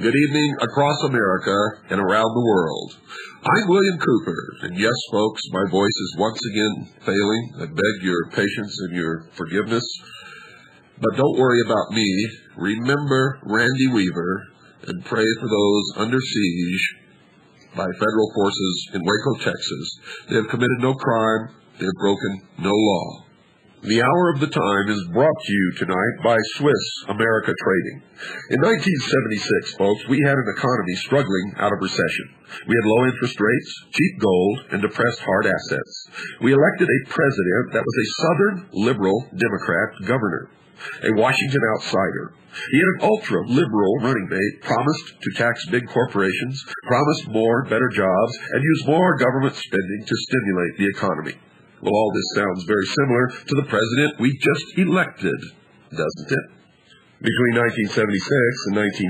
Good evening across America and around the world. I'm William Cooper, and yes, folks, my voice is once again failing. I beg your patience and your forgiveness. But don't worry about me. Remember Randy Weaver and pray for those under siege by federal forces in Waco, Texas. They have committed no crime. They have broken no law. The Hour of the Time is brought to you tonight by Swiss America Trading. In 1976, folks, we had an economy struggling out of recession. We had low interest rates, cheap gold, and depressed hard assets. We elected a president that was a Southern liberal Democrat governor, a Washington outsider. He had an ultra-liberal running mate, promised to tax big corporations, promised more, better jobs, and use more government spending to stimulate the economy. Well, all this sounds very similar to the president we just elected, doesn't it? Between 1976 and 1980,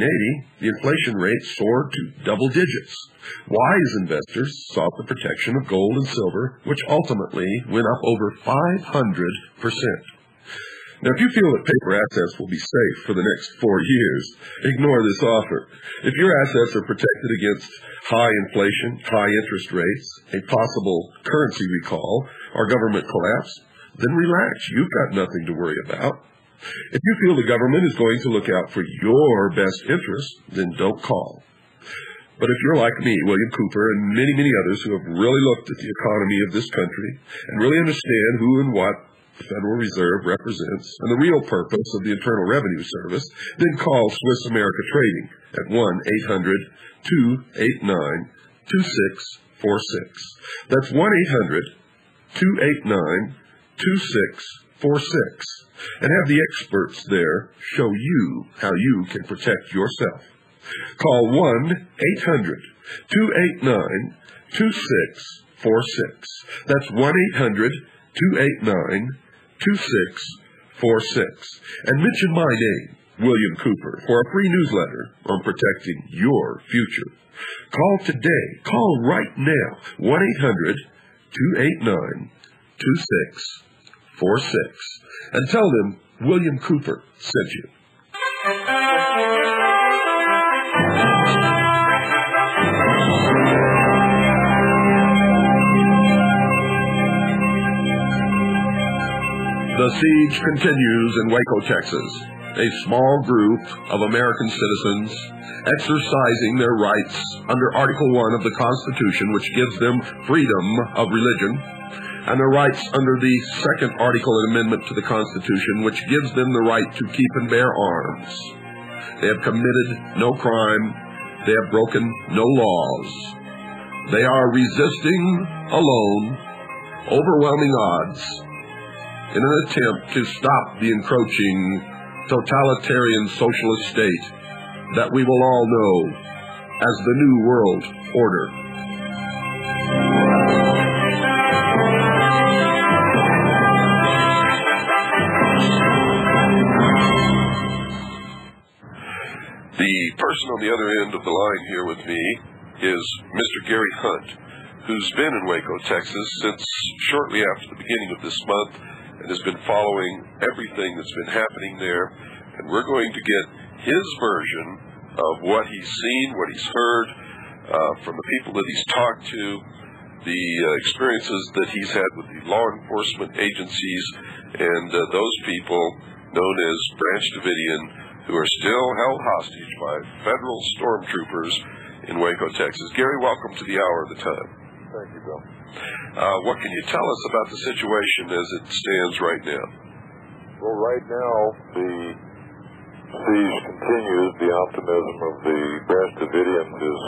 the inflation rate soared to double digits. Wise investors sought the protection of gold and silver, which ultimately went up over 500%. Now, if you feel that paper assets will be safe for the next 4 years, ignore this offer. If your assets are protected against high inflation, high interest rates, a possible currency recall, or government collapse, then relax. You've got nothing to worry about. If you feel the government is going to look out for your best interest, then don't call. But if you're like me, William Cooper, and many, many others who have really looked at the economy of this country and really understand who and what the Federal Reserve represents and the real purpose of the Internal Revenue Service, then call Swiss America Trading at 1-800-289-2646. That's 1-800-289-2646. And have the experts there show you how you can protect yourself. Call 1-800-289-2646. That's 1-800-289-2646. And mention my name, William Cooper, for a free newsletter on protecting your future. Call today. Call right now. 1-800-289-2646. And tell them William Cooper sent you. The siege continues in Waco, Texas. A small group of American citizens exercising their rights under Article 1 of the Constitution, which gives them freedom of religion, and their rights under the second article and amendment to the Constitution, which gives them the right to keep and bear arms. They have committed no crime. They have broken no laws. They are resisting alone, overwhelming odds, in an attempt to stop the encroaching totalitarian socialist state that we will all know as the New World Order. The person on the other end of the line here with me is Mr. Gary Hunt, who's been in Waco, Texas since shortly after the beginning of this month and has been following everything that's been happening there. And we're going to get his version of what he's seen, what he's heard from the people that he's talked to, the experiences that he's had with the law enforcement agencies, and those people known as Branch Davidian, who are still held hostage by federal stormtroopers in Waco, Texas. Gary, welcome to the Hour of the Time. Thank you, Bill. What can you tell us about the situation as it stands right now? Well, right now, the siege continues. The optimism of the Branch Davidians is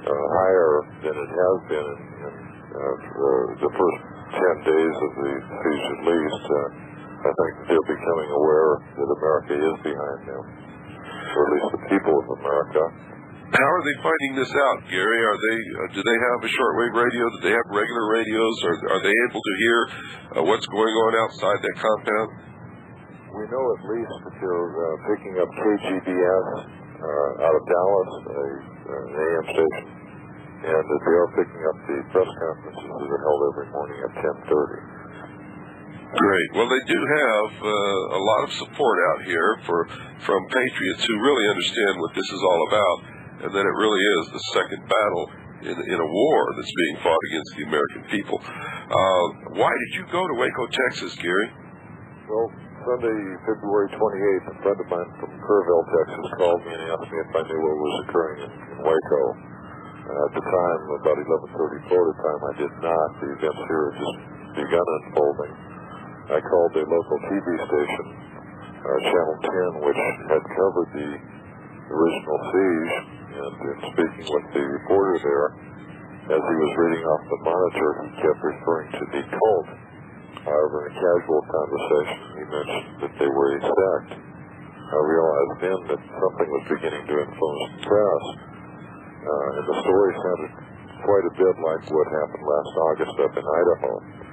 higher than it has been in the first 10 days of the siege, at least. I think they're becoming aware that America is behind them, or at least the people of America. How are they finding this out, Gary? Do they have a shortwave radio? Do they have regular radios? Or are they able to hear what's going on outside that compound? We know at least that they're picking up KGBS out of Dallas, an AM station, and that they are picking up the press conferences that are held every morning at 10:30. Great. Well, they do have a lot of support out here from patriots who really understand what this is all about, and that it really is the second battle in a war that's being fought against the American people. Why did you go to Waco, Texas, Gary? Well, Sunday, February 28th, a friend of mine from Kerrville, Texas, called me and asked me if I knew what was occurring in Waco. At the time, about 11:34 at the time, I did not. The events here had just begun unfolding. I called a local TV station, Channel 10, which had covered the original siege, and in speaking with the reporter there, as he was reading off the monitor, he kept referring to the cult. However, in a casual conversation, he mentioned that they were a sect. I realized then that something was beginning to influence the press, and the story sounded quite a bit like what happened last August up in Idaho.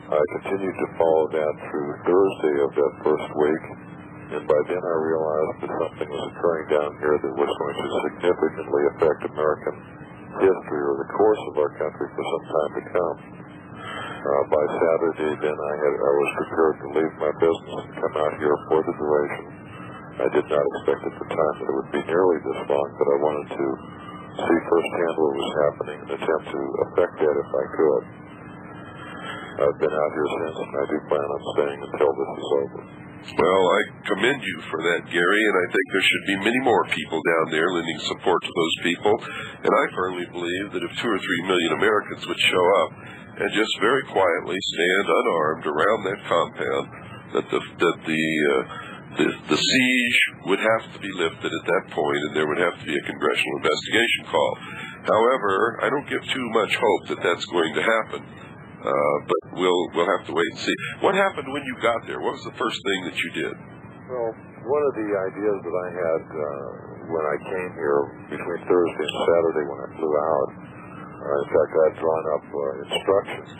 I continued to follow that through Thursday of that first week, and by then I realized that something was occurring down here that was going to significantly affect American history or the course of our country for some time to come. By Saturday, then, I was prepared to leave my business and come out here for the duration. I did not expect at the time that it would be nearly this long, but I wanted to see firsthand what was happening and attempt to affect that if I could. I've been out here since, and I do plan on staying until this is over. Well, I commend you for that, Gary, and I think there should be many more people down there lending support to those people. And I firmly believe that if 2 or 3 million Americans would show up and just very quietly stand unarmed around that compound, that the siege would have to be lifted at that point, and there would have to be a congressional investigation call. However, I don't give too much hope that that's going to happen. But we'll have to wait and see. What happened when you got there? What was the first thing that you did? Well, one of the ideas that I had when I came here between Thursday and Saturday when I flew out, in fact, I had drawn up instructions,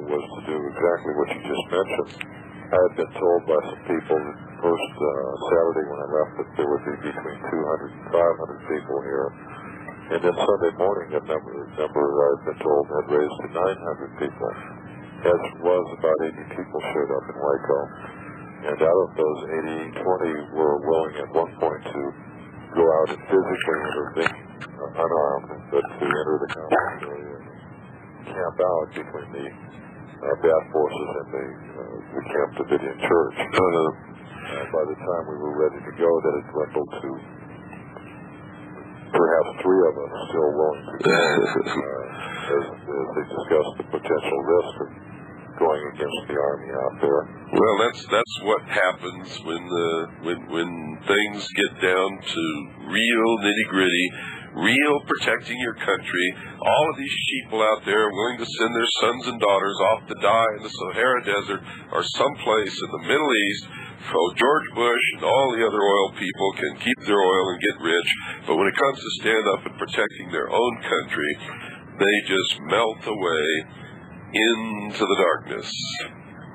was to do exactly what you just mentioned. I had been told by some people that first Saturday when I left that there would be between 200 and 500 people here. And then Sunday morning, that number I've been told had raised to 900 people. As was, about 80 people showed up in Waco. And out of those 80, 20 were willing at one point to go out and physically intervene, unarmed, but to enter the conference area and camp out between the bad forces and the Camp Davidian Church. By the time we were ready to go, that had dwindled to perhaps 3 of us still willing to go as they discussed the potential risk of going against the Army out there. Well, that's what happens when things get down to real nitty-gritty, real protecting your country. All of these people out there are willing to send their sons and daughters off to die in the Sahara Desert or someplace in the Middle East. So George Bush and all the other oil people can keep their oil and get rich, but when it comes to stand up and protecting their own country, they just melt away into the darkness.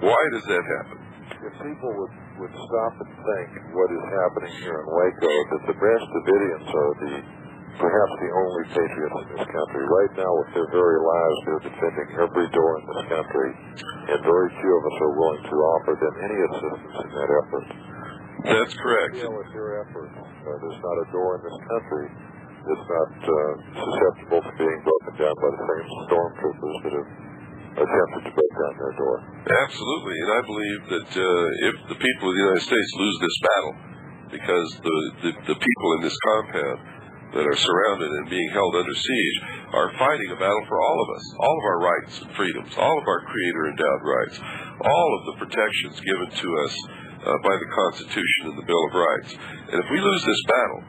Why does that happen? If people would stop and think what is happening here in Waco, that the Branch Davidians are perhaps the only patriots in this country. Right now, with their very lives, they're defending every door in this country, and very few of us are willing to offer them any assistance in that effort. That's correct. With their efforts, there's not a door in this country that's not susceptible to being broken down by the same stormtroopers that have attempted to break down their door. Absolutely, and I believe that if the people of the United States lose this battle, because the people in this compound that are surrounded and being held under siege are fighting a battle for all of us, all of our rights and freedoms, all of our Creator-endowed rights, all of the protections given to us by the Constitution and the Bill of Rights. And if we lose this battle,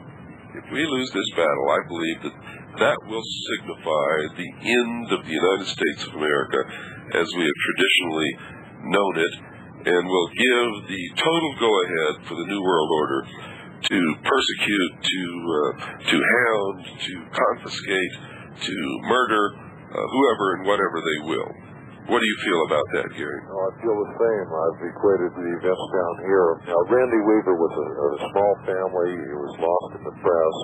I believe that will signify the end of the United States of America as we have traditionally known it, and will give the total go-ahead for the New World Order to persecute, to hound, to confiscate, to murder whoever and whatever they will. What do you feel about that, Gary? I feel the same. I've equated the events down here. Now, Randy Weaver was a small family. He was lost in the press.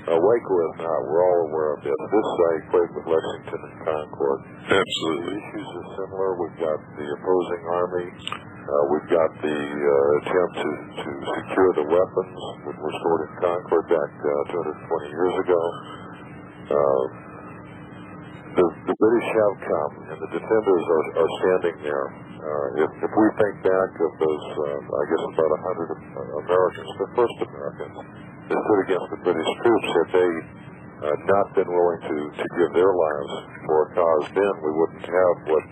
Waco is not. We're all aware of this. This I equate with Lexington and Concord. Absolutely. The issues are similar. We've got the opposing army. We've got the attempt to secure the weapons that were stored in Concord back 220 years ago. The British have come, and the defenders are standing there. If we think back of those, I guess about 100 Americans, the first Americans, that stood against the British troops, had they not been willing to give their lives for a cause, then we wouldn't have what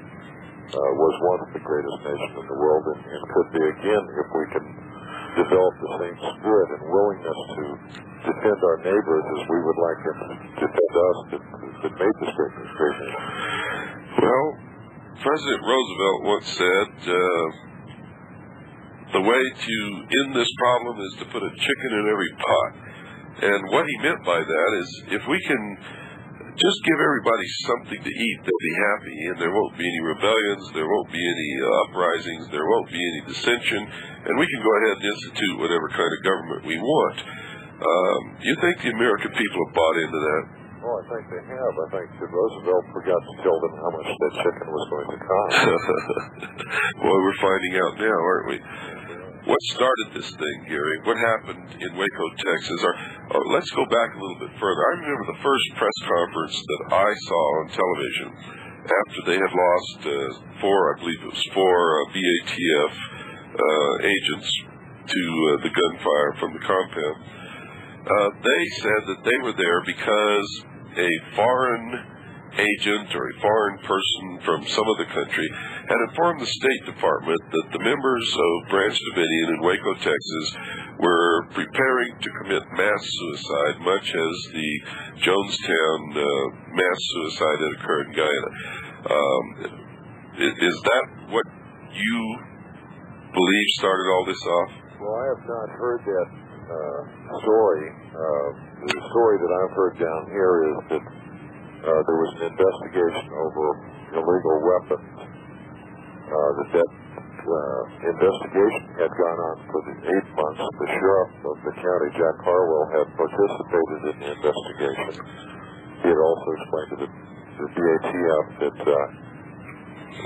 was once the greatest nation in the world, and could be again if we can develop the same spirit and willingness to defend our neighbors as we would like them to defend us that made this great nation. Well, President Roosevelt once said, the way to end this problem is to put a chicken in every pot. And what he meant by that is if we can just give everybody something to eat, they'll be happy, and there won't be any rebellions, there won't be any uprisings, there won't be any dissension, and we can go ahead and institute whatever kind of government we want. You think the American people have bought into that? Oh, I think they have. I think that Roosevelt forgot to tell them how much that chicken was going to cost. Boy, we're finding out now, aren't we? What started this thing, Gary? What happened in Waco, Texas? Let's go back a little bit further. I remember the first press conference that I saw on television after they had lost four BATF agents to the gunfire from the compound. They said that they were there because a foreign agent or a foreign person from some other country had informed the State Department that the members of Branch Davidian in Waco, Texas were preparing to commit mass suicide, much as the Jonestown mass suicide that occurred in Guyana. Is that what you believe started all this off? Well, I have not heard that story. The story that I've heard down here is that there was an investigation over illegal weapons. That investigation had gone on for the 8 months. The sheriff of the county, Jack Harwell, had participated in the investigation. He had also explained to the BATF that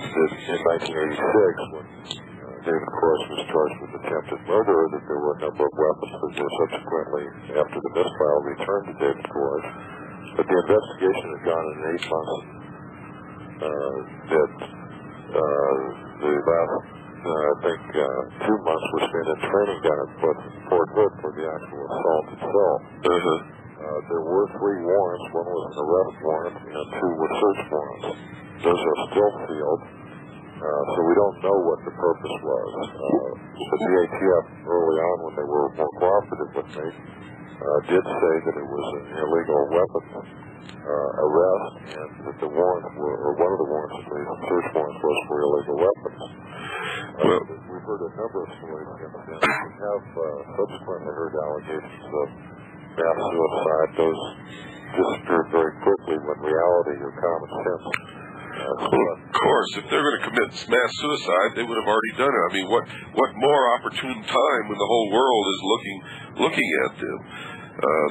in 1986, when David Cross was charged with attempted murder, that there were a number of weapons that were subsequently, after the mistrial, returned to David Cross. But the investigation had gone in 8 months. The last, I think, 2 months were spent in training down at Fort Hood for the actual assault itself. There were 3 warrants. One was an arrest warrant, and 2 were search warrants. Those are still sealed, so we don't know what the purpose was. The BATF, early on when they were more cooperative with me, did say that it was an illegal weapon arrest, and that the warrant, or one of the warrants at least, search warrants, was for illegal weapons. We've heard a number of stories since then. We have subsequently heard allegations of mass suicide. Those disappeared very quickly when reality or common sense. Of course, if they're going to commit mass suicide, they would have already done it. I mean, what more opportune time when the whole world is looking at them?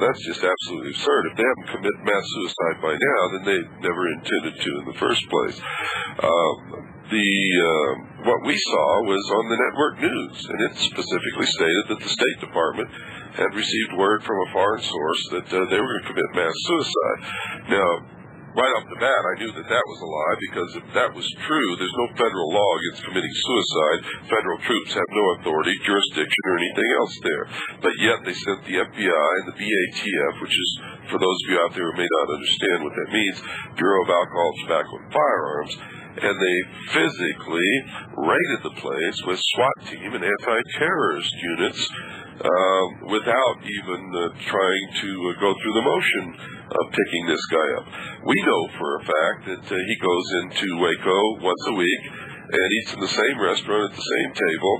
That's just absolutely absurd. If they haven't committed mass suicide by now, then they never intended to in the first place. What we saw was on the network news, and it specifically stated that the State Department had received word from a foreign source that they were going to commit mass suicide. Now, right off the bat, I knew that that was a lie, because if that was true, there's no federal law against committing suicide. Federal troops have no authority, jurisdiction, or anything else there. But yet they sent the FBI and the BATF, which is, for those of you out there who may not understand what that means, Bureau of Alcohol, Tobacco, and Firearms, and they physically raided the place with SWAT team and anti-terrorist units without even trying to go through the motion of picking this guy up. We know for a fact that he goes into Waco once a week and eats in the same restaurant at the same table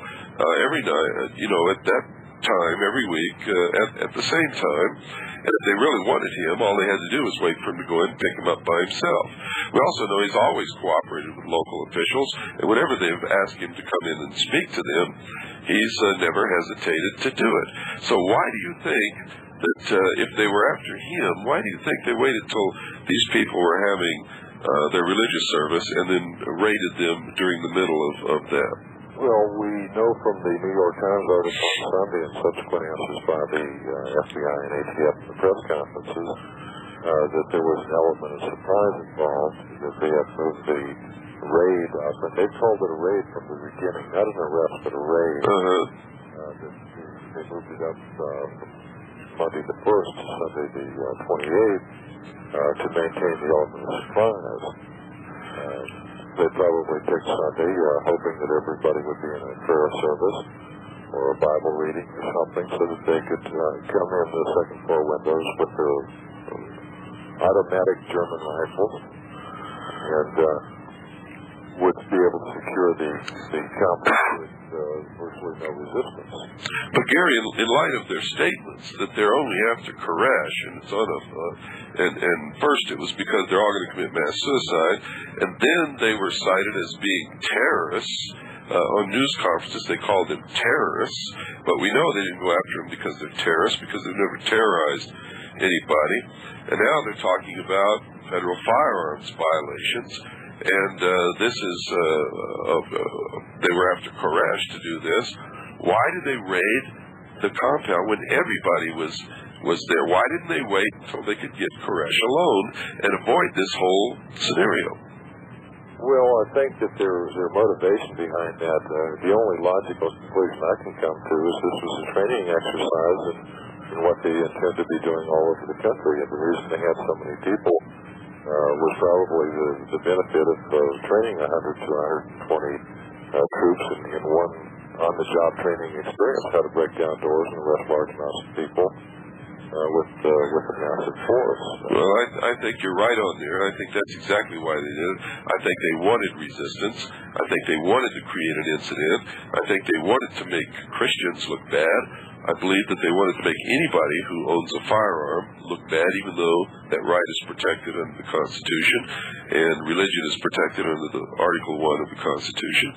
every night, at that time, every week, at the same time. And if they really wanted him, all they had to do was wait for him to go in and pick him up by himself. We also know he's always cooperated with local officials, and whenever they've asked him to come in and speak to them, he's never hesitated to do it. So why do you think that if they were after him, why do you think they waited till these people were having their religious service and then raided them during the middle of that? Well, we know from the New York Times article on Sunday and subsequent answers by the FBI and ATF in the press conferences that there was an element of surprise involved, that they had moved the raid up, and they called it a raid from the beginning, not an arrest, but a raid. They moved it up from Monday the 1st to Sunday the 28th to maintain the element of surprise. They probably picked Sunday, hoping that everybody would be in a prayer service or a Bible reading or something, so that they could come in the second floor windows with their automatic German rifles and would be able to secure the complex with virtually no resistance. But Gary, in light of their statements that they're only after Koresh, and it's on and first it was because they're all going to commit mass suicide, and then they were cited as being terrorists. On news conferences, they called them terrorists, but we know they didn't go after them because they're terrorists, because they've never terrorized anybody. And now they're talking about federal firearms violations. And this is, they were after Koresh to do this. Why did they raid the compound when everybody was there? Why didn't they wait until they could get Koresh alone and avoid this whole scenario? Well, I think that their motivation behind that, the only logical conclusion I can come to is this was a training exercise in what they intend to be doing all over the country. And the reason they had so many people was probably the benefit of training 100 to 120 troops in one on-the-job training experience, how to break down doors and arrest large amounts of people with a massive force. Well, I think you're right on there. I think that's exactly why they did it. I think they wanted resistance. I think they wanted to create an incident. I think they wanted to make Christians look bad. I believe that they wanted to make anybody who owns a firearm look bad, even though that right is protected under the Constitution, and religion is protected under the Article 1 of the Constitution,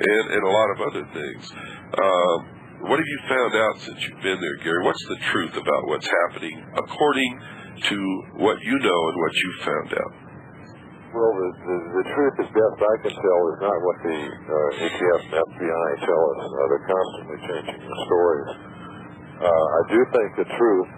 and a lot of other things. What have you found out since you've been there, Gary? What's the truth about what's happening according to what you know and what you've found out? Well, the truth, as best I can tell, is not what the ATF and FBI tell us. They're constantly changing the stories. I do think the truth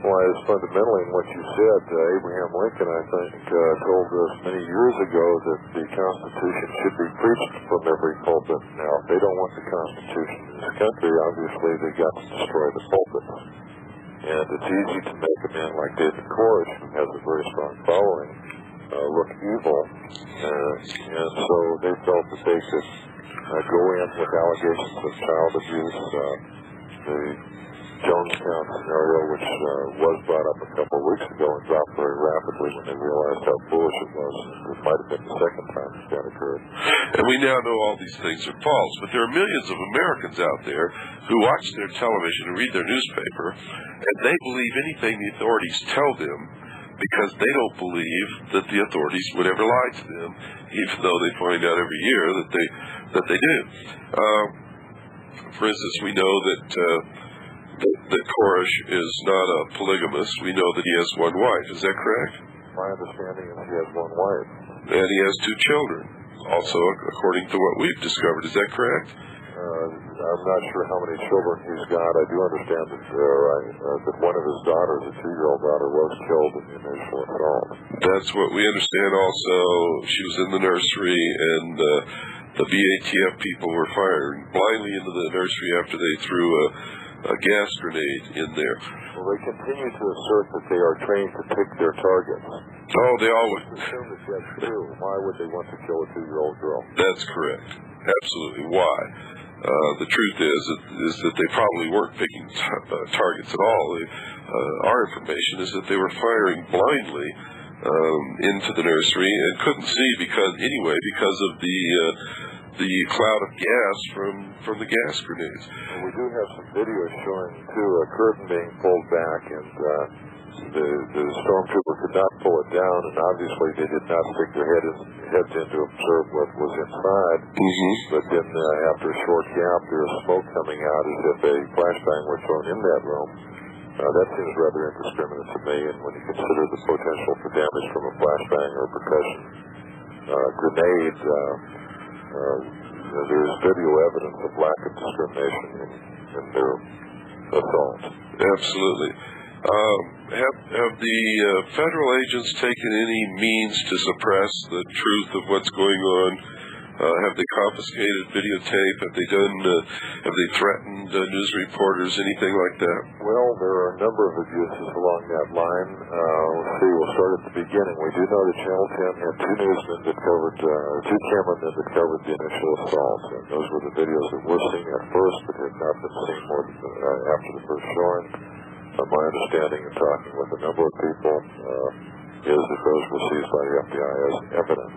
lies fundamentally in what you said. Abraham Lincoln, I think, told us many years ago that the Constitution should be preached from every pulpit. Now, if they don't want the Constitution in this country, obviously they've got to destroy the pulpit. And it's easy to make a man like David Koresh, who has a very strong following, look evil. And so they felt that they could go in with allegations of child abuse. The Jonestown scenario, which was brought up a couple of weeks ago and dropped very rapidly when they realized how foolish it was. It might have been the second time that occurred. And we now know all these things are false, but there are millions of Americans out there who watch their television and read their newspaper, and they believe anything the authorities tell them because they don't believe that the authorities would ever lie to them, even though they find out every year that they do. For instance, we know that Koresh is not a polygamist. We know that he has one wife. Is that correct? My understanding is he has one wife. And he has 2 children, also according to what we've discovered. Is that correct? I'm not sure how many children he's got. I do understand that one of his daughters, a 2-year-old daughter, was killed in the initial child. That's what we understand also. She was in the nursery, and the BATF people were firing blindly into the nursery after they threw a gas grenade in there. Well, they continue to assert that they are trained to pick their targets. Oh, they always assume that that's true. Why would they want to kill a 2-year-old girl? That's correct. Absolutely. Why? The truth is that they probably weren't picking targets at all. Our information is that they were firing blindly into the nursery and couldn't see because of the cloud of gas from the gas grenades. And we do have some video showing too a curtain being pulled back, and the stormtrooper could not pull it down, and obviously they did not stick their heads in to observe what was inside. Mm-hmm. But then after a short gap, there is smoke coming out as if a flashbang were thrown in that room. That seems rather indiscriminate to me, and when you consider the potential for damage from a flashbang or a percussion grenade, there is video evidence of lack of discrimination in their assault. Absolutely. Have the federal agents taken any means to suppress the truth of what's going on? Have they confiscated videotape? Have they threatened news reporters? Anything like that? Well, there are a number of abuses along that line. Let's see. We'll start at the beginning. We do know that Channel 10 had 2 newsmen that covered, 2 cameramen that covered the initial assault, and those were the videos that were seen at first, but had not been seen more than after the first showing. My understanding in talking with a number of people is that those were seized by the FBI as evidence.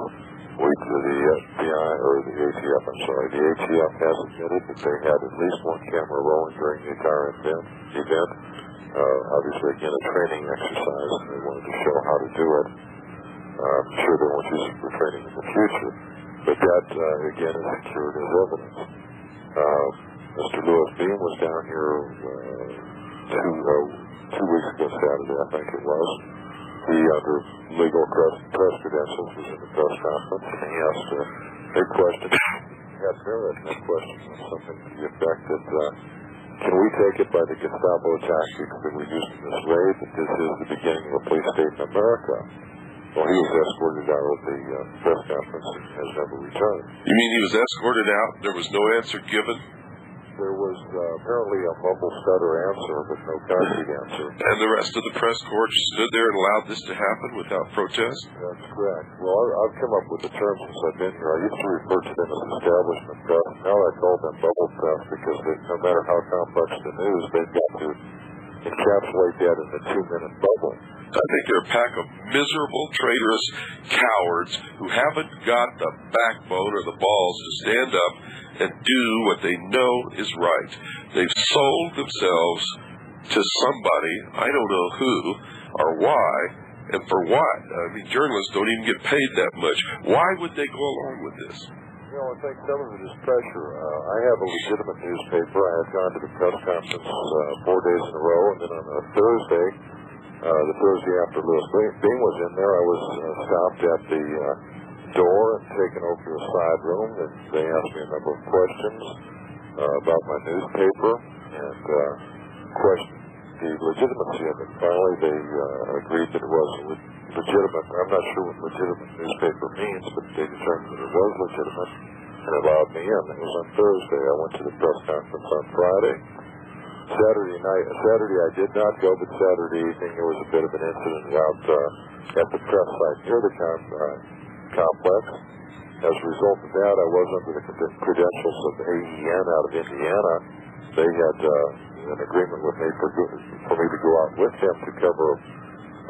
The FBI, or the ATF, I'm sorry, the ATF has admitted that they had at least 1 camera rolling during the entire event. Obviously, again, a training exercise, and they wanted to show how to do it. I'm sure they won't use it for training in the future, but that, again, is secured as evidence. Mr. Lewis Beam was down here 2 weeks ago Saturday, I think it was. He, under legal press credentials, was in the press conference, and he asked a question. He had merit, and that question was something to the effect that, can we take it by the Gestapo tactics that we used in this raid, that this is the beginning of a police state in America? Well, he was escorted out of the press conference and has never returned. You mean he was escorted out? There was no answer given? There was apparently a mumble stutter answer, but no concrete answer. And the rest of the press corps stood there and allowed this to happen without protest? That's correct. Well, I've come up with the term since I've been here. I used to refer to them as establishment press. Now I call them bubble press because no matter how complex the news, they've got to encapsulate that in a 2-minute bubble. I think they're a pack of miserable, traitorous cowards who haven't got the backbone or the balls to stand up and do what they know is right. They've sold themselves to somebody, I don't know who or why, and for what. I mean, journalists don't even get paid that much. Why would they go along with this? You know, I think some of it is pressure. I have a legitimate newspaper. I had gone to the press conference 4 days in a row, and then on a Thursday, the Thursday after Lewis Beam was in there, I was stopped at the door and taken over to a side room, and they asked me a number of questions about my newspaper and questioned the legitimacy of it. Finally, they agreed that it was legitimate. I'm not sure what legitimate newspaper means, but they determined that it was legitimate and allowed me in. It was on Thursday. I went to the press conference on Friday. Saturday I did not go, but Saturday evening there was a bit of an incident out at the press site near the complex. As a result of that, I was under the credentials of AEN out of Indiana. They had an agreement with me for me to go out with them to cover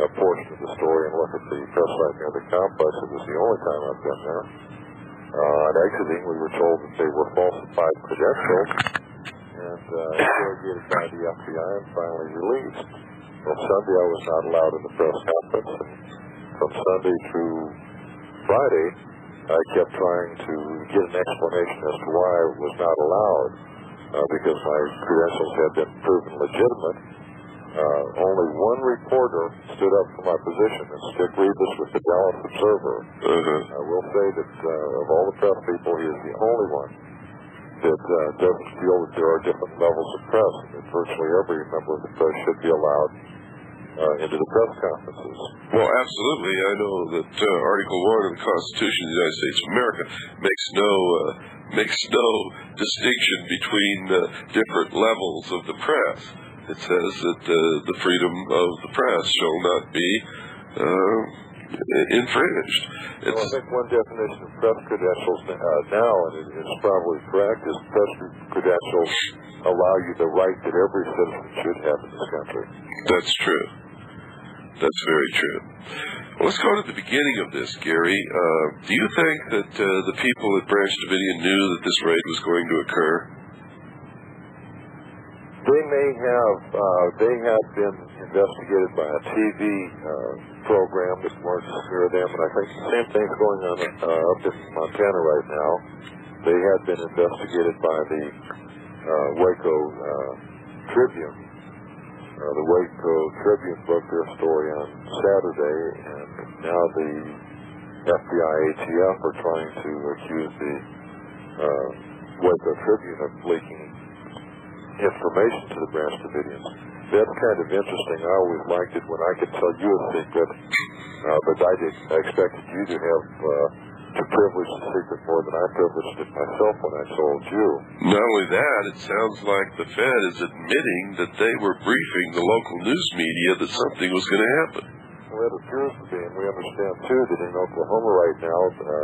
a portion of the story and look at the press site near the complex. It was the only time I've been there. On exiting, we were told that they were falsified credentials and interrogated by the FBI and finally released. On Sunday, I was not allowed in the press conference, and from Sunday through Friday, I kept trying to get an explanation as to why I was not allowed, because my credentials had been proven legitimate. Only one reporter stood up for my position, and Stick Reeves with the Dallas Observer. I will say that of all the press people, he is the only one that doesn't feel that there are different levels of press, and that virtually every member of the press should be allowed into the press conferences. Well, absolutely. I know that Article 1 of the Constitution of the United States of America makes no distinction between different levels of the press. It says that the freedom of the press shall not be infringed. Well, I think one definition of press credentials now, and it is probably correct, is press credentials allow you the right that every citizen should have in this country. That's true. That's very true. Well, let's go to the beginning of this, Gary. Do you think that the people at Branch Davidian knew that this raid was going to occur? They may have. They have been investigated by a TV program that works near them, and I think the same thing's going on up in Montana right now. They had been investigated by the Waco Tribune. The Waco Tribune broke their story on Saturday, and now the FBI ATF are trying to accuse the Waco Tribune of leaking information to the Branch Davidians. That's kind of interesting. I always liked it when I could tell you a secret, but I expected you to have to privilege the secret more than I privileged it myself when I told you. Not only that, it sounds like the Fed is admitting that they were briefing the local news media that something was going to happen. Well, it appears to be, and we understand, too, that in Oklahoma right now,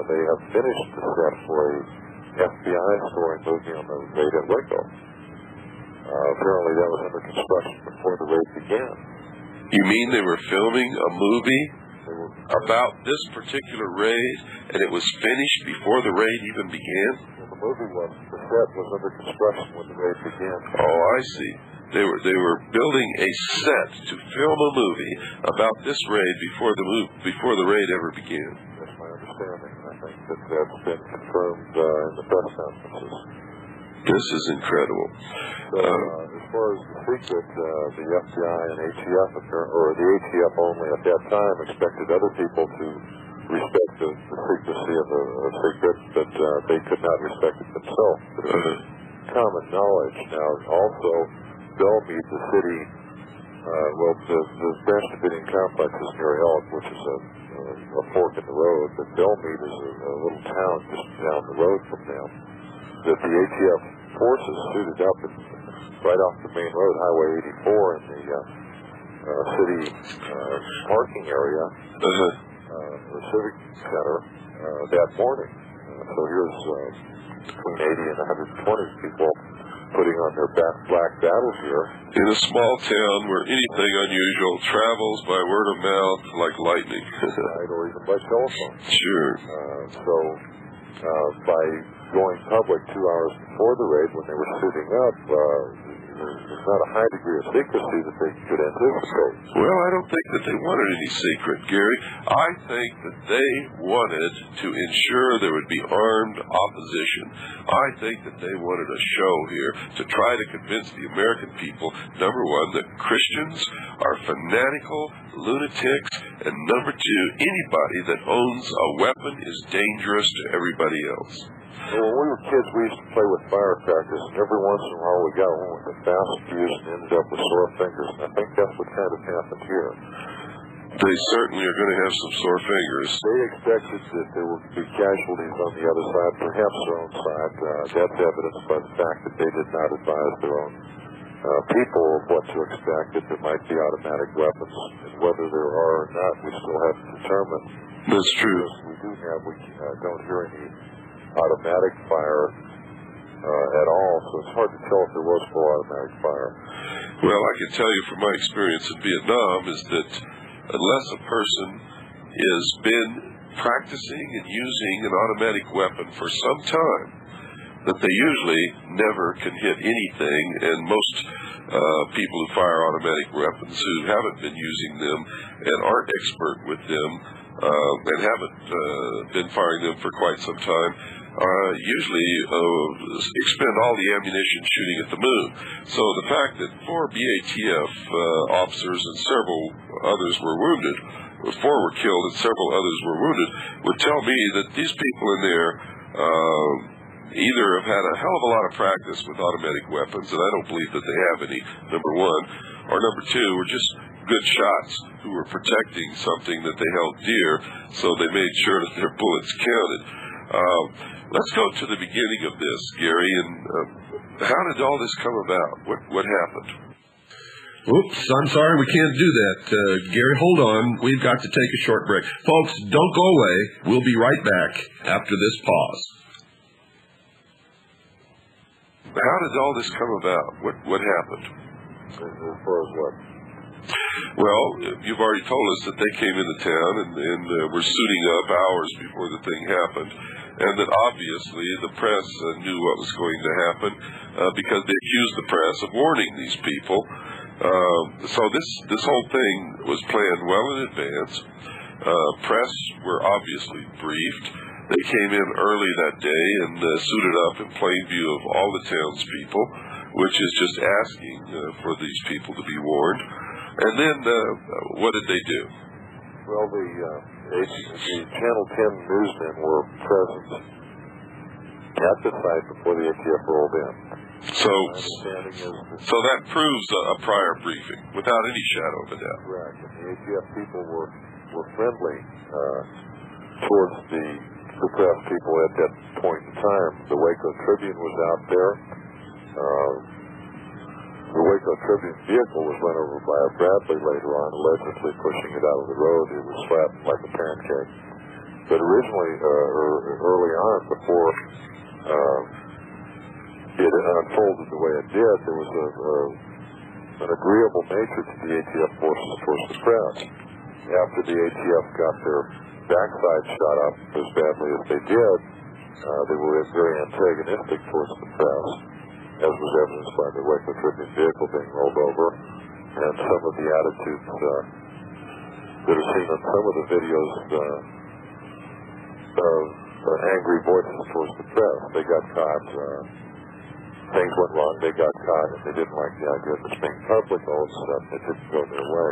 they have finished the set for a FBI story movie on the raid at Waco. Apparently that was under construction before the raid began. You mean they were filming a movie about this particular raid, and it was finished before the raid even began? Well, the movie was. The set was under construction when the raid began. Oh, I see. They were building a set to film a movie about this raid before the raid ever began. That's my understanding. I think that's been confirmed in the press conferences. This is incredible. So, as far as the secret, the FBI and ATF, or the ATF only at that time, expected other people to respect the secrecy of the secret, but they could not respect it themselves. Common knowledge. Now, also, Bellmead, the city, the Branch Davidian complex is near Elk, which is a fork in the road, but Bellmead is a little town just down the road from them, that the ATF forces suited up right off the main road, Highway 84, in the city parking area, the Civic Center, that morning. So here's between 80 and 120 people putting on their black battle gear. In a small town where anything unusual travels by word of mouth like lightning. Or even by telephone. Sure. So by going public 2 hours before the raid, when they were suiting up, there's not a high degree of secrecy that they could anticipate. Well, I don't think that they wanted any secret, Gary. I think that they wanted to ensure there would be armed opposition. I think that they wanted a show here to try to convince the American people, number one, that Christians are fanatical lunatics, and number two, anybody that owns a weapon is dangerous to everybody else. Well, when we were kids, we used to play with firecrackers, and every once in a while we got one with a fast fuse and ended up with sore fingers, and I think that's what kind of happened here. They certainly are going to have some sore fingers. They expected that there would be casualties on the other side, perhaps their own side. That's evidenced by the fact that they did not advise their own people of what to expect, that there might be automatic weapons, and whether there are or not, we still have to determine. That's true. We don't hear any automatic fire at all, so it's hard to tell if there was full automatic fire. Well, I can tell you from my experience in Vietnam is that unless a person has been practicing and using an automatic weapon for some time, that they usually never can hit anything, and most people who fire automatic weapons who haven't been using them and aren't expert with them and haven't been firing them for quite some time usually expend all the ammunition shooting at the moon. So the fact that 4 BATF officers and several others were wounded, 4 were killed and several others were wounded, would tell me that these people in there either have had a hell of a lot of practice with automatic weapons, and I don't believe that they have any, number one, or number two, were just good shots who were protecting something that they held dear, so they made sure that their bullets counted. Let's go to the beginning of this, Gary, and how did all this come about? What happened? Oops, I'm sorry, we can't do that. Gary, hold on. We've got to take a short break. Folks, don't go away. We'll be right back after this pause. How did all this come about? What happened? As far as what? Well, you've already told us that they came into town and were suiting up hours before the thing happened, and that obviously the press knew what was going to happen because they accused the press of warning these people. So this whole thing was planned well in advance. Press were obviously briefed. They came in early that day and suited up in plain view of all the townspeople, which is just asking for these people to be warned. And then what did they do? Well, the Channel 10 newsmen were present at the site before the ATF rolled in. So that proves a prior briefing, without any shadow of a doubt. Correct. And the ATF people were friendly towards the press people at that point in time. The Waco Tribune was out there. The Waco Tribune vehicle was run over by a Bradley later on, allegedly pushing it out of the road. It was flattened like a pancake. But originally, early on, before it unfolded the way it did, there was an agreeable nature to the ATF forces towards the press. After the ATF got their backside shot up as badly as they did, they were very antagonistic towards the press, as was evidenced by the Waco Tribune vehicle being rolled over, and some of the attitudes that are seen on some of the videos of angry voices towards the press. They got caught. Things went wrong. They got caught, and they didn't like the idea of this being public. All of a sudden, it didn't go their way.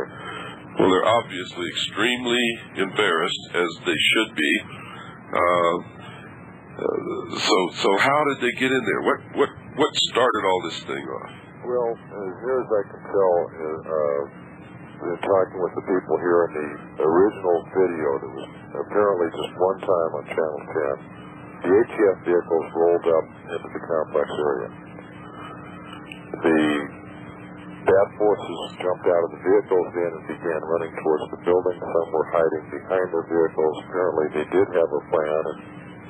Well, they're obviously extremely embarrassed, as they should be. So how did they get in there? What started all this thing off? Well, as near as I can tell, in talking with the people here in the original video that was apparently just one time on Channel 10, the ATF vehicles rolled up into the complex area. The bad forces jumped out of the vehicles then and began running towards the building. Some were hiding behind their vehicles. Apparently they did have a plan,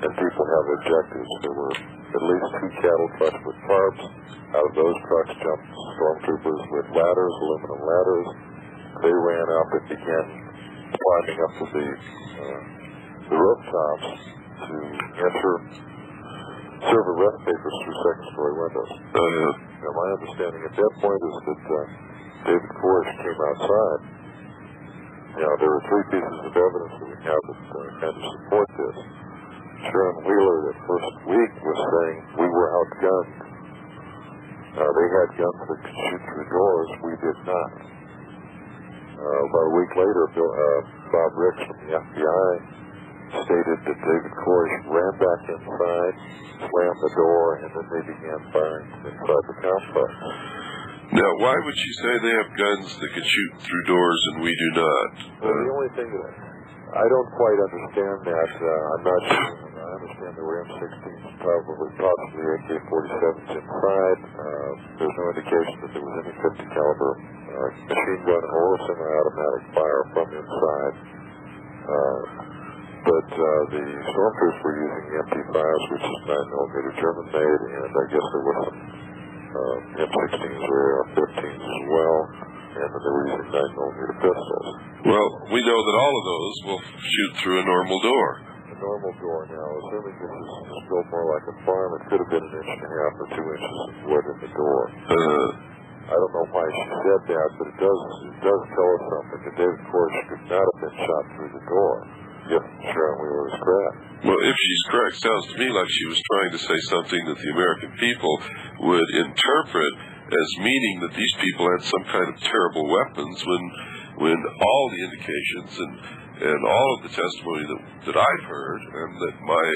and people have objectives. There were at least 2 cattle trucks with tarps. Out of those trucks jumped stormtroopers with ladders, aluminum ladders. They ran up and began climbing up to the rooftops to enter serve arrest papers through second-story windows. Now, my understanding at that point is that David Koresh came outside. Now, there are 3 pieces of evidence that we have that kind of support this. Sharon Wheeler, that first week, was saying we were outgunned. They had guns that could shoot through doors. We did not. About a week later, Bob Ricks from the FBI stated that David Koresh ran back inside, slammed the door, and then they began firing inside the complex. Now, why would she say they have guns that could shoot through doors and we do not? Well, the only thing that I don't quite understand that. I'm not sure. I understand there were M16s, possibly AK-47s inside. There's no indication that there was any 50 caliber machine gun or semi-automatic fire from inside. But the stormtroopers were using MP5s, which is 9mm German-made, and I guess there were some M16s or AR-15s as well, and then they were using 9mm pistols. Well, we know that all of those will shoot through a normal door. A normal door now, assuming this is built more like a farm, it could have been 1.5 or 2 inches of wood in the door. I don't know why she said that, but it does tell us something. That David Koresh could not have been shot through the door if Sharon Wheeler was correct. Well, if she's correct, sounds to me like she was trying to say something that the American people would interpret as meaning that these people had some kind of terrible weapons, when all the indications and all of the testimony that I've heard and that my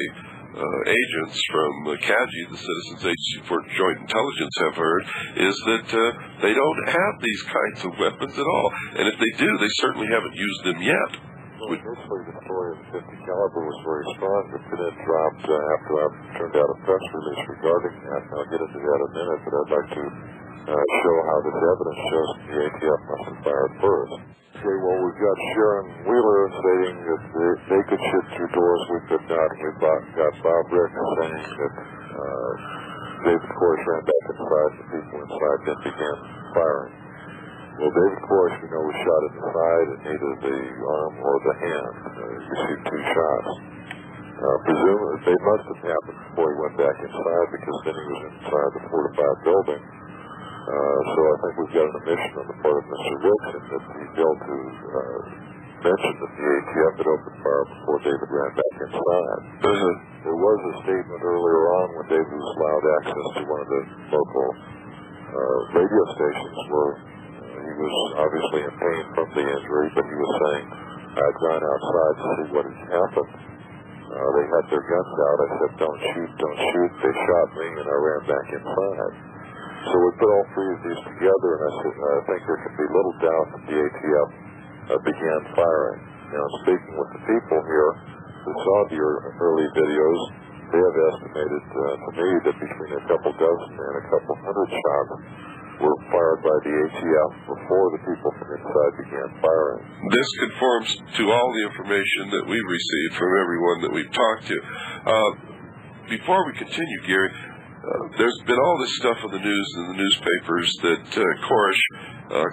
agents from CAGI, the Citizens Agency for Joint Intelligence, have heard is that they don't have these kinds of weapons at all. And if they do, they certainly haven't used them yet. Well, initially the story of the 50 caliber was very strong, but then it dropped after I turned out a press release regarding that. And I'll get into that in a minute, but I'd like to show how this evidence shows the ATF must have fired first. Okay, well, we've got Sharon Wheeler stating that they could shoot through doors, we could not. We've got Bob Rick saying that David Koresh ran back inside, the people inside then began firing. Well, David Koresh, we know, was shot in the side and neither the arm or the hand. He received 2 shots. Presumably, they must have happened before he went back inside, because then he was inside the fortified building. So I think we've got an omission on the part of Mr. Wilson that he failed to mention that the ATF had opened fire before David ran back inside. There was a statement earlier on when David was allowed access to one of the local radio stations where he was obviously in pain from the injury, but he was saying, I'd gone outside to see what had happened. They had their guns out. I said, don't shoot, don't shoot. They shot me, and I ran back inside. So we put all 3 of these together, and I think there can be little doubt that the ATF began firing. Now, speaking with the people here who saw the early videos, they have estimated to me that between a couple dozen and a couple hundred shots were fired by the ATF before the people from inside began firing. This conforms to all the information that we've received from everyone that we've talked to. Before we continue, Gary, there's been all this stuff in the news and the newspapers that Koresh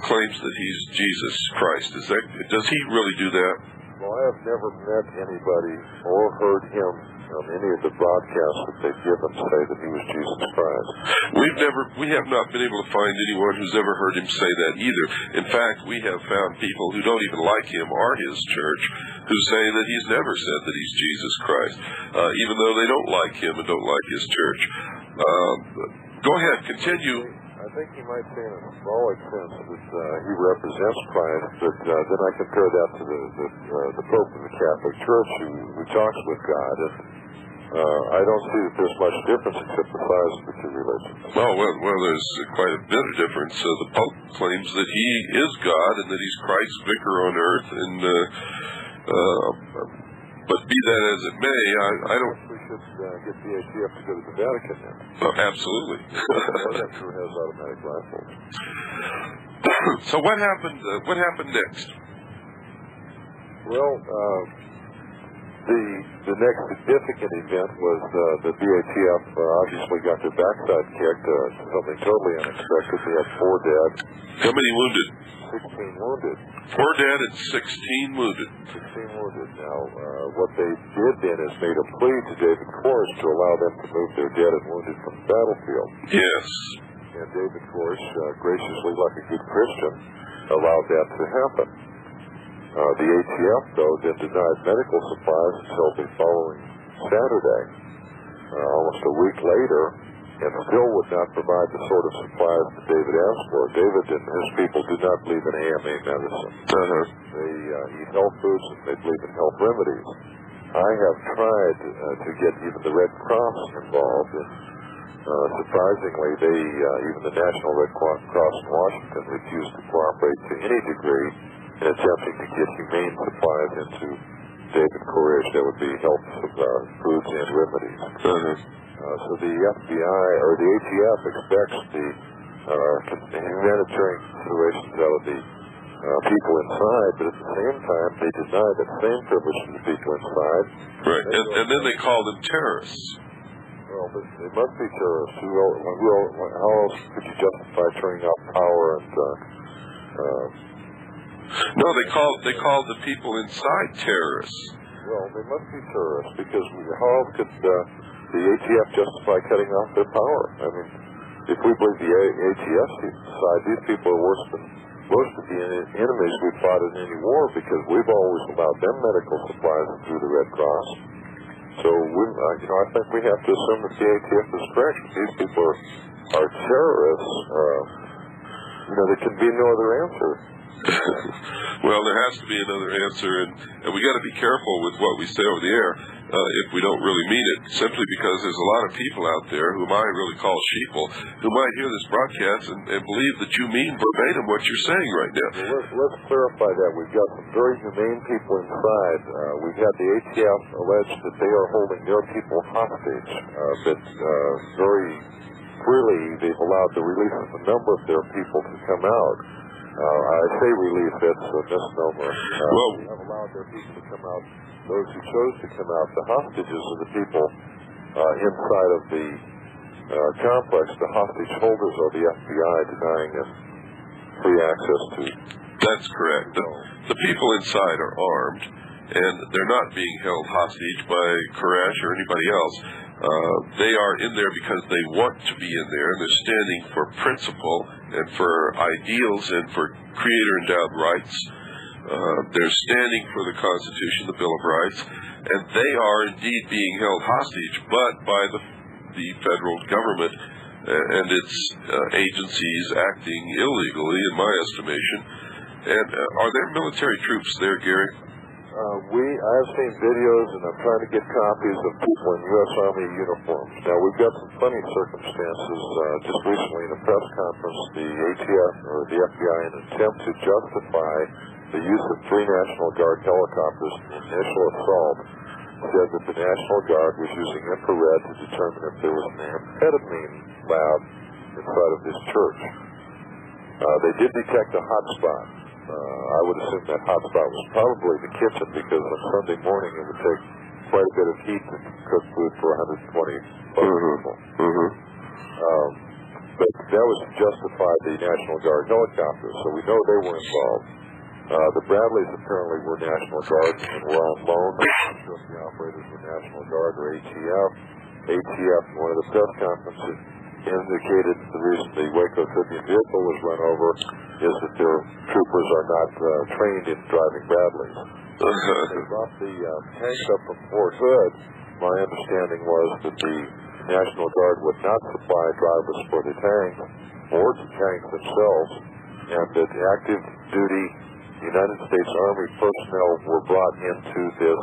claims that he's Jesus Christ. Does he really do that? Well, I have never met anybody or heard him on any of the broadcasts that they've given say that he was Jesus Christ. We have not been able to find anyone who's ever heard him say that either. In fact, we have found people who don't even like him or his church who say that he's never said that he's Jesus Christ, even though they don't like him and don't like his church. Go ahead, continue. I think he might say in a symbolic sense that he represents Christ, but then I compare that to the Pope of the Catholic Church who talks with God, and I don't see that there's much difference except the size of the 2 religions. Oh, well, there's quite a bit of difference. The Pope claims that he is God and that he's Christ's vicar on earth, and but be that as it may, I don't... We should get the ATF to go to the Vatican then. Oh, absolutely. That sure has automatic rifles. So what happened next? Well, the next significant event was the ATF obviously got their backside kicked, something totally unexpected. They had 4 dead. How many wounded? 16 wounded. 4 dead and 16 wounded. 16 wounded. Now, what they did then is made a plea to David Koresh to allow them to move their dead and wounded from the battlefield. Yes. And David Koresh, graciously, like a good Christian, allowed that to happen. The ATF, though, then denied medical supplies until the following Saturday, almost a week later, and still would not provide the sort of supplies that David asked for. David and his people do not believe in AMA medicine. They eat health foods and they believe in health remedies. I have tried to get even the Red Cross involved, and surprisingly, even the National Red Cross in Washington refused to cooperate to any degree in attempting to get humane supplies into David Koresh that would be health foods and remedies. So the FBI, or the ATF, expects the humanitarian considerations out of the people inside, but at the same time, they deny that same privilege to the people inside. Right, and then they call them terrorists. Well, they must be terrorists. How else could you justify turning off power and... No, they called the people inside terrorists. Well, they must be terrorists, because how else could the ATF justify cutting off their power? I mean, if we believe the ATF side, these people are worse than most of the enemies we've fought in any war, because we've always allowed them medical supplies through the Red Cross. So, I think we have to assume that the ATF is correct. These people are terrorists. There can be no other answer. Well, there has to be another answer, and we got to be careful with what we say over the air. if we don't really mean it, simply because there's a lot of people out there whom I really call sheeple, who might hear this broadcast and believe that you mean verbatim what you're saying right now. Well, let's clarify that. We've got some very humane people inside. We've had the ATF allege that they are holding their people hostage, that very freely they've allowed the release of a number of their people to come out. I say release, that's a misnomer. They have allowed their people to come out. Those who chose to come out, the hostages are the people inside of the complex. The hostage holders are the FBI denying them free access to. That's correct. The people inside are armed, and they're not being held hostage by Koresh or anybody else. They are in there because they want to be in there, and they're standing for principle and for ideals and for creator-endowed rights. They're standing for the Constitution, the Bill of Rights, and they are indeed being held hostage, but by the federal government and its agencies acting illegally, in my estimation. And are there military troops there, Gary? I have seen videos, and I'm trying to get copies of people in U.S. Army uniforms. Now, we've got some funny circumstances. Just recently in a press conference, the ATF, or the FBI, in an attempt to justify the use of 3 National Guard helicopters in the initial assault, said that the National Guard was using infrared to determine if there was an amphetamine lab inside of this church. They did detect a hot spot. I would assume that hot spot was probably the kitchen, because on Sunday morning it would take quite a bit of heat to cook food for 120 people. But that was to justify the National Guard helicopters, so we know they were involved. The Bradleys apparently were National Guard and were on loan. I'm not sure if the operators were National Guard or ATF. ATF, in one of the press conferences, indicated the reason the Waco Tribune vehicle was run over is that their troopers are not trained in driving Bradleys. They brought the tanks up from Fort Hood. My understanding was that the National Guard would not supply drivers for the tanks or the tanks themselves, and that active duty United States Army personnel were brought into this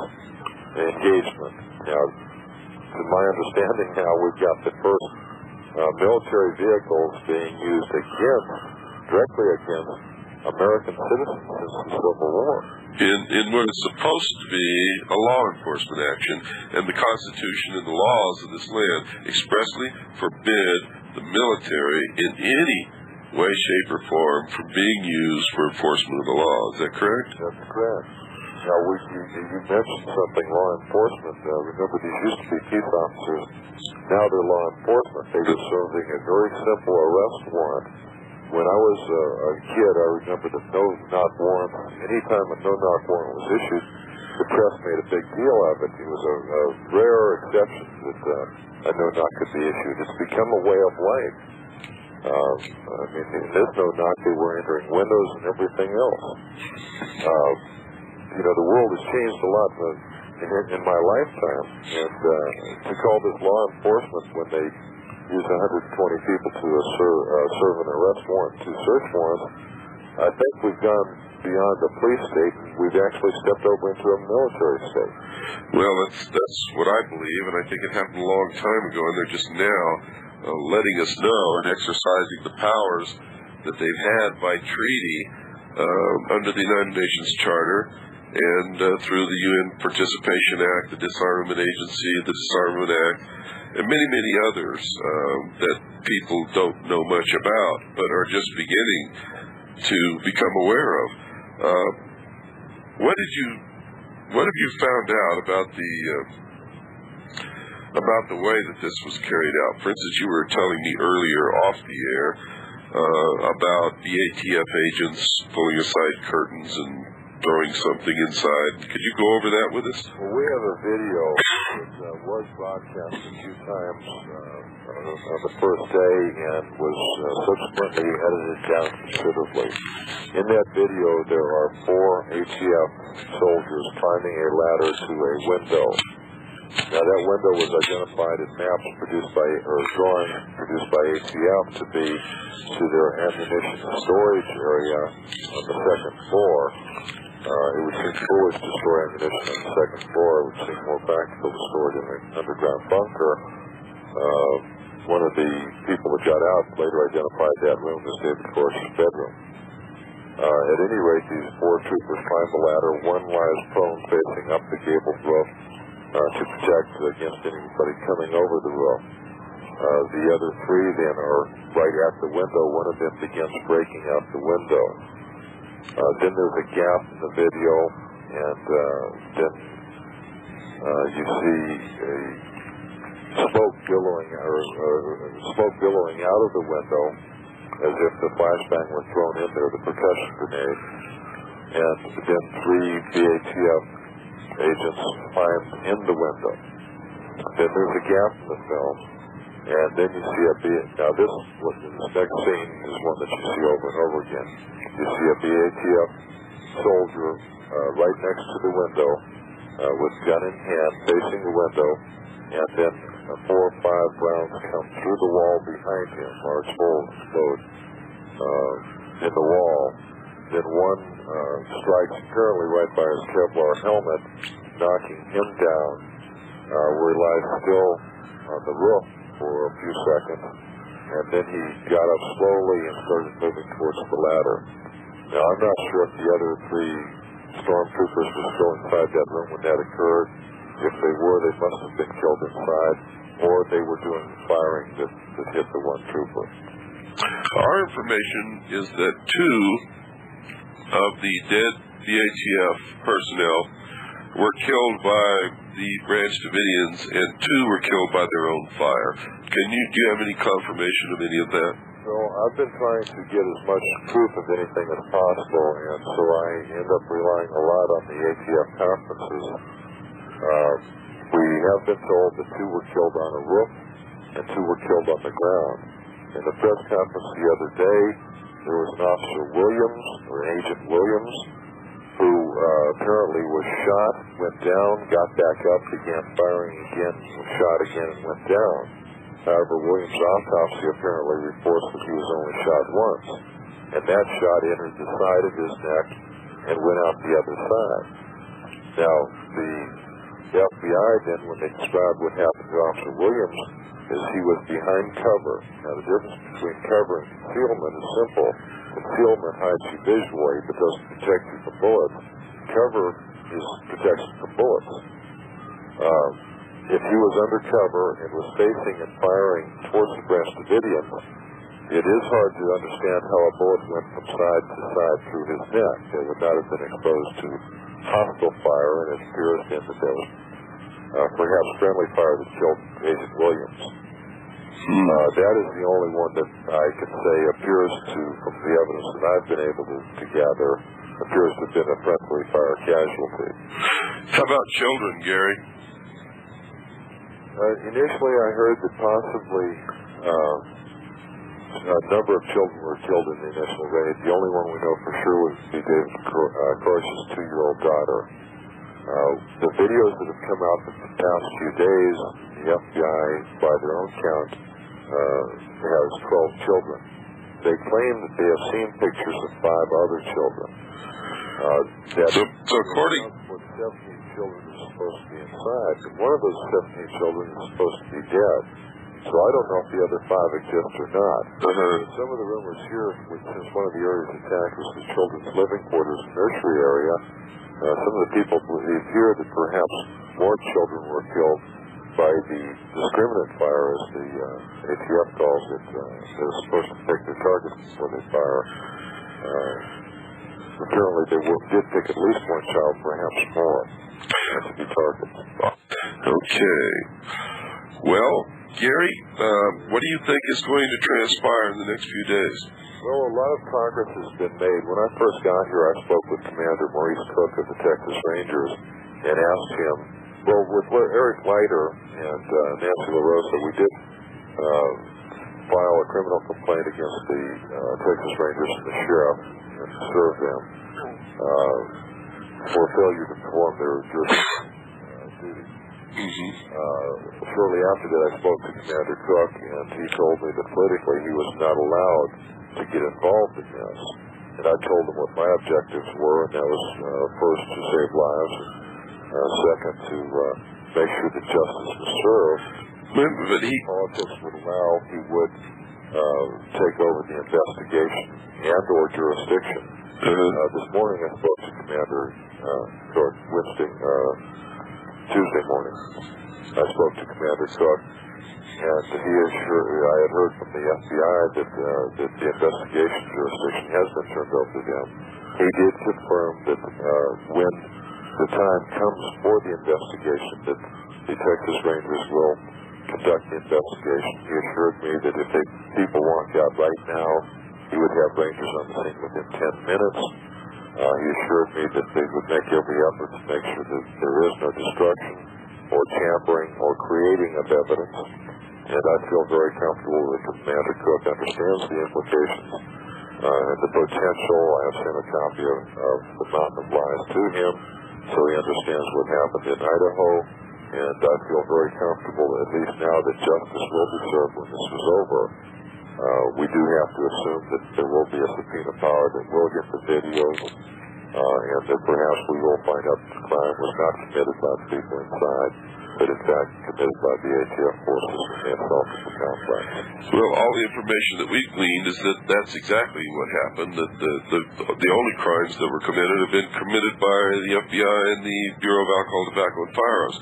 engagement. Now, to my understanding now, we've got the first military vehicles being used directly against American citizens since the Civil War. In what is supposed to be a law enforcement action, and the Constitution and the laws of this land expressly forbid the military in any way, shape, or form from being used for enforcement of the law. Is that correct? That's correct. Now, you mentioned something, law enforcement. Remember, these used to be peace officers. Now they're law enforcement. They were serving a very simple arrest warrant. When I was a kid, I remember the no-knock warrant. Anytime a no-knock warrant was issued, the press made a big deal of it. It was a rare exception that a no-knock could be issued. It's become a way of life. I mean, in this no-knock, they were entering windows and everything else. The world has changed a lot in my lifetime, and to call this law enforcement when they use 120 people to serve an arrest warrant, to search warrants, I think we've gone beyond the police state, and we've actually stepped over into a military state. Well, that's what I believe, and I think it happened a long time ago, and they're just now letting us know and exercising the powers that they've had by treaty under the United Nations Charter and through the UN Participation Act, the Disarmament Agency, the Disarmament Act, and many, many others that people don't know much about but are just beginning to become aware of. What have you found out about the way that this was carried out? For instance, you were telling me earlier off the air about the ATF agents pulling aside curtains and throwing something inside. Could you go over that with us? Well, we have a video that was broadcast a few times on the first day and was subsequently edited down considerably. In that video, there are 4 ATF soldiers climbing a ladder to a window. Now, that window was identified in maps drawings produced by ATF to be to their ammunition storage area on the 2nd floor. It would seem foolish to store ammunition on the second floor. It would seem more practical to store it in an underground bunker. One of the people that got out later identified that room as David Forrest's bedroom. At any rate, these 4 troopers climb the ladder. One lies prone facing up the gabled roof to protect against anybody coming over the roof. The other 3 then are right at the window. One of them begins breaking out the window. Then there's a gap in the video, and then you see a smoke billowing out of the window as if the flashbang were thrown in there, the percussion grenade. And then 3 BATF agents climb in the window. Then there's a gap in the film, and then you see now this next scene is one that you see over and over again. You see a BATF soldier right next to the window with gun in hand facing the window, and then 4 or 5 rounds come through the wall behind him, large holes explode in the wall. Then one strikes apparently right by his Kevlar helmet, knocking him down, where he lies still on the roof for a few seconds, and then he got up slowly and started moving towards the ladder. Now, I'm not sure if the other 3 stormtroopers were still inside that room when that occurred. If they were, they must have been killed inside, or they were doing firing that hit the one trooper. Our information is that 2 of the dead BATF personnel were killed by the Branch Davidians, and 2 were killed by their own fire. Do you have any confirmation of any of that? So I've been trying to get as much proof of anything as possible, and so I end up relying a lot on the ATF conferences. We have been told that 2 were killed on a roof and 2 were killed on the ground. In the press conference the other day, there was an Officer Williams, or Agent Williams, who apparently was shot, went down, got back up, began firing again, was shot again, and went down. However, Williams' autopsy apparently reports that he was only shot once, and that shot entered the side of his neck and went out the other side. Now, the FBI then, when they described what happened to Officer Williams, is he was behind cover. Now, the difference between cover and concealment is simple. Concealment hides you visually, but doesn't protect you from bullets. Cover is protection from bullets. If he was under cover and was facing and firing towards the Branch Davidians, it is hard to understand how a bullet went from side to side through his neck. They would not have been exposed to hostile fire, and it appears then that there was perhaps friendly fire that killed Agent Williams. That is the only one that I can say appears to, from the evidence that I've been able to gather, appears to have been a friendly fire casualty. How about children, Gary? Initially, I heard that possibly a number of children were killed in the initial raid. The only one we know for sure was David Koresch's 2-year-old daughter. The videos that have come out in the past few days, the FBI, by their own count, has 12 children. They claim that they have seen pictures of 5 other children. So according... 17 children are supposed to be inside, and one of those 17 children is supposed to be dead. So I don't know if the other 5 exist or not. Some of the rumors here, since one of the areas attacked was the children's living quarters and nursery area, some of the people believe here that perhaps more children were killed by the discriminant fire, as the ATF calls it. They're supposed to pick their targets before they fire. Apparently they did pick at least one child, perhaps more, to be targeted. Okay. Well, Gary, what do you think is going to transpire in the next few days? Well, a lot of progress has been made. When I first got here, I spoke with Commander Maurice Cook of the Texas Rangers and asked him, well, with Eric Leiter and Nancy LaRosa, we did file a criminal complaint against the Texas Rangers and the sheriff and serve them for failure to perform their duty. Shortly after that, I spoke to Commander Cook, and he told me that politically he was not allowed to get involved in this. and I told them what my objectives were, and that was first to save lives, and second to make sure that justice was served. But politics would allow, he would take over the investigation and or jurisdiction. This morning I spoke to Commander Cook, Tuesday morning. I spoke to Commander Cook, and he assured, I had heard from the FBI that the investigation jurisdiction has been turned over to them. He did confirm that when the time comes for the investigation, that the Texas Rangers will conduct the investigation. He assured me that if people walked out right now, he would have Rangers on the scene within 10 minutes. He assured me that they would make every effort to make sure that there is no destruction or tampering or creating of evidence. And I feel very comfortable that Commander Cook understands the implications and the potential. I have sent a copy of the Mountain of Lies to him, so he understands what happened in Idaho. And I feel very comfortable, at least now, that justice will be served when this is over. We do have to assume that there will be a subpoena power that will get the videos, and that perhaps we will find out that the crime was not committed by the people inside, but in fact committed by the ATF forces and assaulted the complex. Well, all the information that we've gleaned is that that's exactly what happened, that the only crimes that were committed have been committed by the FBI and the Bureau of Alcohol, Tobacco, and Firearms.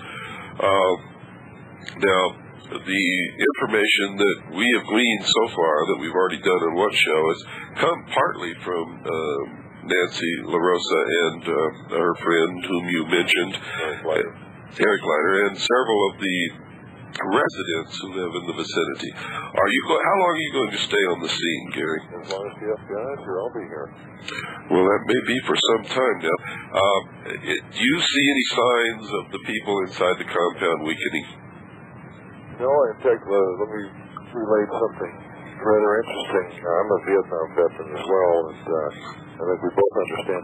Now, the information that we have gleaned so far that we've already done in one show has come partly from Nancy LaRosa and her friend whom you mentioned, Eric Leiter, and several of the residents who live in the vicinity. How long are you going to stay on the scene, Gary? As long as the FBI is here, I'll be here. Well, that may be for some time now. Do you see any signs of the people inside the compound weakening? No, in fact, let me relate something rather interesting. I'm a Vietnam veteran as well, and I think we both understand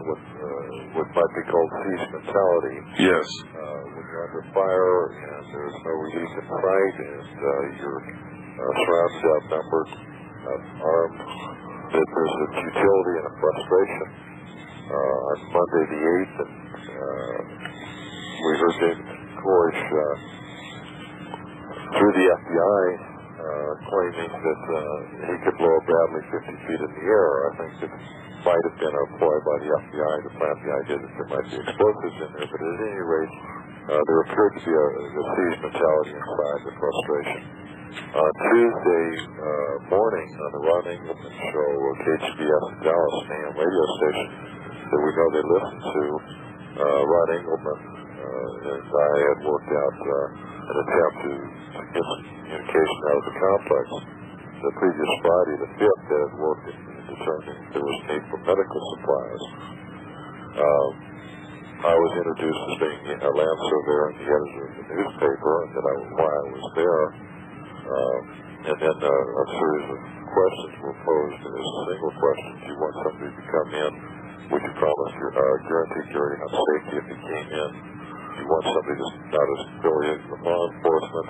what might be called siege mentality. Yes. When you're under fire and there's no relief in sight, and you're surrounded, outnumbered, armed, that there's a futility and a frustration. On Monday the 8th, we heard David Koresh through the FBI claiming that he could blow a Bradley 50 feet in the air. I think that might have been a ploy by the FBI to plant the idea that there might be explosives in there, but at any rate, there appeared to be a siege mentality inside, the frustration. On Tuesday morning on the Ron Engelman show, KGBS Dallas AM radio station that we know they listen to, Ron Engelman and I had worked out an attempt to get some communication out of the complex. The previous Friday, the 5th, that had worked in determining if there was need for medical supplies. I was introduced as being a land surveyor and the editor of the newspaper, and that why I was there. And then a series of questions were posed, and there's a single question: do you want somebody to come in? Would you promise guarantee Gary on safety if he came in? Do you want somebody that's not as affiliated with law enforcement,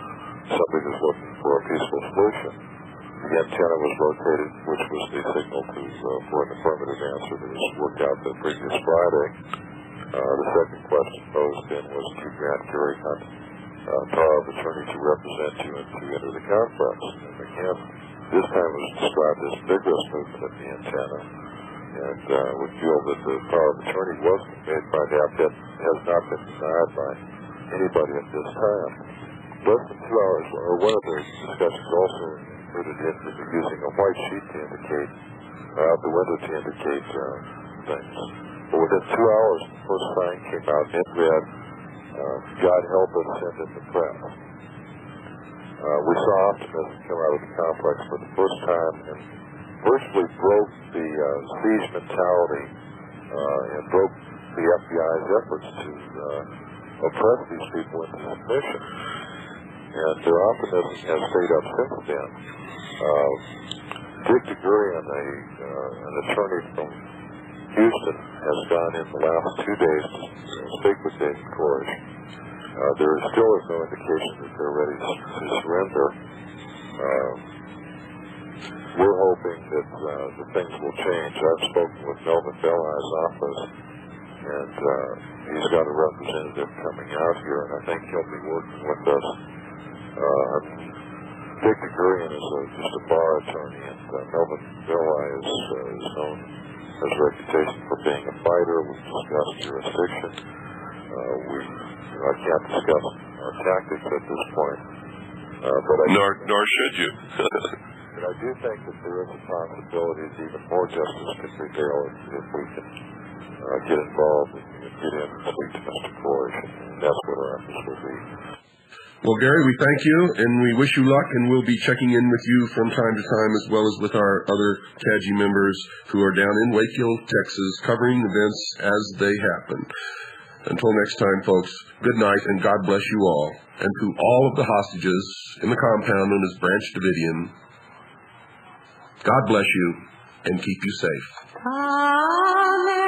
somebody that's looking for a peaceful solution? The antenna was located, which was the signal for an affirmative answer that was worked out the previous Friday. The second question posed then was to grant Gary Hunt power of attorney to represent you and to enter the complex. And again, this time it was described as vigorous movement of the antenna. And we feel that the power of attorney was conveyed by that. That has not been denied by anybody at this time. Less than 2 hours, or one of the discussions also included using a white sheet to indicate, out the window to indicate things. But within 2 hours, the first sign came out in red, God help us, send in the press. We saw optimism come out of the complex for the first time and virtually broke the siege mentality and broke the FBI's efforts to oppress these people into submission. And their optimism has stayed up since then. Dick DeGurian, an attorney from Houston, has gone in the last 2 days to speak with David Koresh. There still is no indication that they're ready to surrender. we're hoping that the things will change. I've spoken with Melvin Belli's office, and he's got a representative coming out here, and I think he'll be working with us. Dick DeGurian is just a bar attorney, and Melvin Belli is known as a reputation for being a fighter. We've discussed jurisdiction. I can't discuss our tactics at this point. But nor should you. But I do think that there is a possibility that even more justice can prevail if we can get involved and get in complete domestic coercion. And that's what our efforts will be. Well, Gary, we thank you, and we wish you luck, and we'll be checking in with you from time to time, as well as with our other CAGI members who are down in Waco, Texas, covering events as they happen. Until next time, folks, good night, and God bless you all. And to all of the hostages in the compound known as Branch Davidian, God bless you, and keep you safe. Amen.